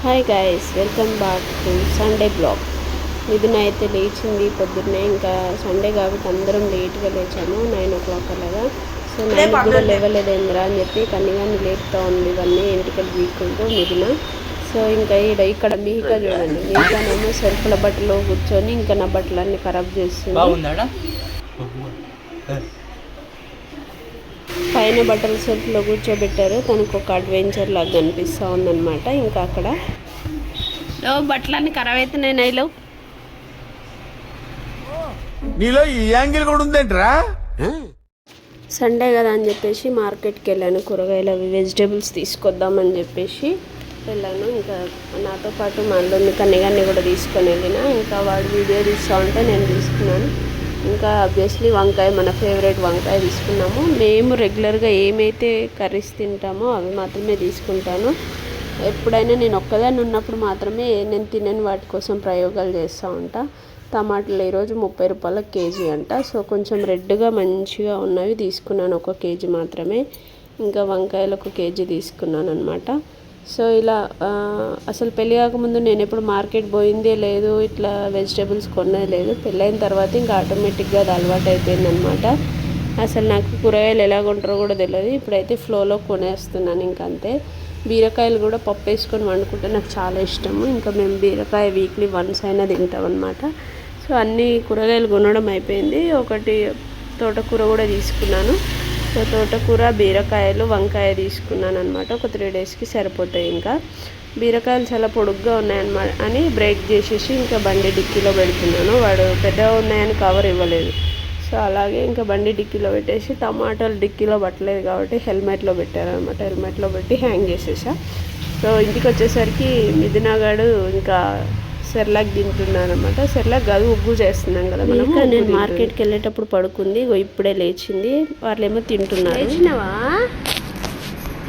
Hi guys, welcome back to Sunday blog. మిథున అయితే లేచింది పొద్దున్నే. ఇంకా సండే కాబట్టి అందరం లేట్గా లేచాము, 9 o'clock అలాగా. సో 9 కూడా లేవలేదేంద్రా అని చెప్పి కన్నిగాన్ని లేపుతా ఉంది ఇవన్నీ ఎంటికలు వీక్కుంటూ మిథున. సో ఇంకా ఇక్కడ మీకా చూడండి, మీకానేమో సెల్ఫ్ల బట్టలో కూర్చొని ఇంకా నా బట్టలన్నీ ఖరాబ్ చేస్తుంది. పైన బట్టల సెల్ఫ్లో కూర్చోబెట్టారు, తనకు ఒక అడ్వెంచర్ లాగా కనిపిస్తూ ఉందన్నమాట. ఇంకా అక్కడ బట్టలన్నీ ఖరాబ్ అవుతున్నాయి. నీలో ఈ యాంగిల్ కూడా ఉందేంట్రా? సండే కదా అని చెప్పేసి మార్కెట్కి వెళ్ళాను, కూరగాయలు అవి వెజిటేబుల్స్ తీసుకొద్దామని చెప్పేసి వెళ్ళాను. ఇంకా నాతో పాటు మా అల్లుడిని కన్నిగాన్ని కూడా తీసుకొని వెళ్ళిన. ఇంకా వాడు వీడియో తీస్తూ ఉంటే నేను తీసుకున్నాను. ఇంకా ఆబ్వియస్లీ వంకాయ, మన ఫేవరెట్ వంకాయ తీసుకున్నాము. మేము రెగ్యులర్గా ఏమైతే కర్రీస్ తింటామో అవి మాత్రమే తీసుకుంటాను. ఎప్పుడైనా నేను ఒక్కదాన్ని ఉన్నప్పుడు మాత్రమే నేను తినని వాటి కోసం ప్రయోగాలు చేస్తూ ఉంటా. టమాటాలు ఈరోజు 30 రూపాయల కేజీ అంట. సో కొంచెం రెడ్గా మంచిగా ఉన్నవి తీసుకున్నాను, 1 కేజీ మాత్రమే. ఇంకా వంకాయలు 1 కేజీ తీసుకున్నాను అనమాట. సో ఇలా అసలు పెళ్ళి కాకముందు నేను ఎప్పుడు మార్కెట్ పోయిందే లేదు, ఇట్లా వెజిటేబుల్స్ కొన్నది లేదు. పెళ్ళైన తర్వాత ఇంకా ఆటోమేటిక్గా అది అలవాటు అయిపోయిందనమాట. అసలు నాకు కూరగాయలు ఎలా కొంటారో కూడా తెలియదు. ఇప్పుడైతే ఫ్లోలో కొనేస్తున్నాను ఇంకా అంతే. బీరకాయలు కూడా పప్పు వేసుకొని వండుకుంటే నాకు చాలా ఇష్టము. ఇంకా మేము బీరకాయ వీక్లీ వన్స్ అయినా తింటాం అనమాట. సో అన్ని కూరగాయలు కొనడం అయిపోయింది. ఒకటి తోటకూర కూడా తీసుకున్నాను. సో తోటకూర, బీరకాయలు, వంకాయ తీసుకున్నాను అనమాట. ఒక 3 డేస్కి సరిపోతాయి. ఇంకా బీరకాయలు చాలా పొడుగ్గా ఉన్నాయన్నమాట అని బ్రేక్ చేసేసి ఇంకా బండి డిక్కీలో పెడుతున్నాను. వాడు పెద్దగా ఉన్నాయని కవర్ ఇవ్వలేదు. సో అలాగే ఇంకా బండి డిక్కీలో పెట్టేసి, టమాటాలు డిక్కీలో పట్టలేదు కాబట్టి హెల్మెట్లో పెట్టారనమాట. హెల్మెట్లో పెట్టి హ్యాంగ్ చేసేసా. సో ఇంటికి వచ్చేసరికి మిథునగాడు ఇంకా సెర్లాక్ తింటున్నాను అనమాట. సెర్లాక్ కాదు, ఉగ్గు చేస్తున్నాం కదా మనం. నేను మార్కెట్కి వెళ్ళేటప్పుడు పడుకుంది, ఇప్పుడే లేచింది. వాళ్ళేమో తింటున్నారు. లేచినవా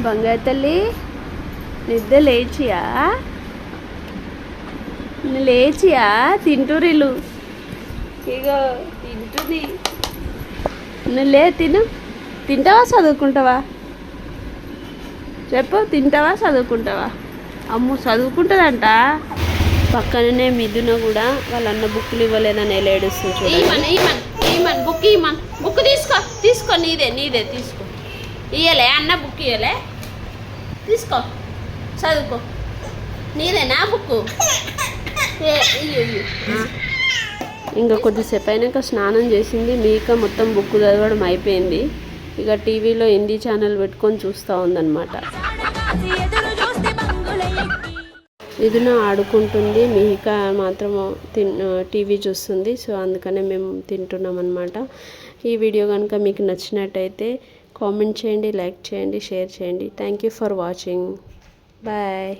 బంగారు తల్లి? నిద్ర లేచియా? లేచియా? తింటూరిలు ఇగో తింటుంది. నువ్వు తింటావా చదువుకుంటావా? చెప్పు, తింటావా చదువుకుంటావా? అమ్ము చదువుకుంటుందంట. పక్కననే మిథున కూడా వాళ్ళ అన్న బుక్కులు ఇవ్వలేదని ఎలా ఏడుస్తుంది చూడండి. బుక్ తీసుకో నీదే తీసుకో. ఇయ్యలే అన్న బుక్ ఇయ్యలే, తీసుకో చదువుకో. నీదేనా బుక్? ఇంకా కొద్దిసేపు అయినాక స్నానం చేసింది. మీకా మొత్తం బుక్ చదవడం అయిపోయింది. ఇక టీవీలో హిందీ ఛానల్ పెట్టుకొని చూస్తూ ఉందన్నమాట. మిథున ఆడుకుంటుంది, మిహికా మాత్రం టీవీ చూస్తుంది. సో అందుకనే మేము తింటున్నాం అనమాట. ఈ వీడియో కనుక మీకు నచ్చినట్టయితే కామెంట్ చేయండి, లైక్ చేయండి, షేర్ చేయండి. Thank you for watching. Bye.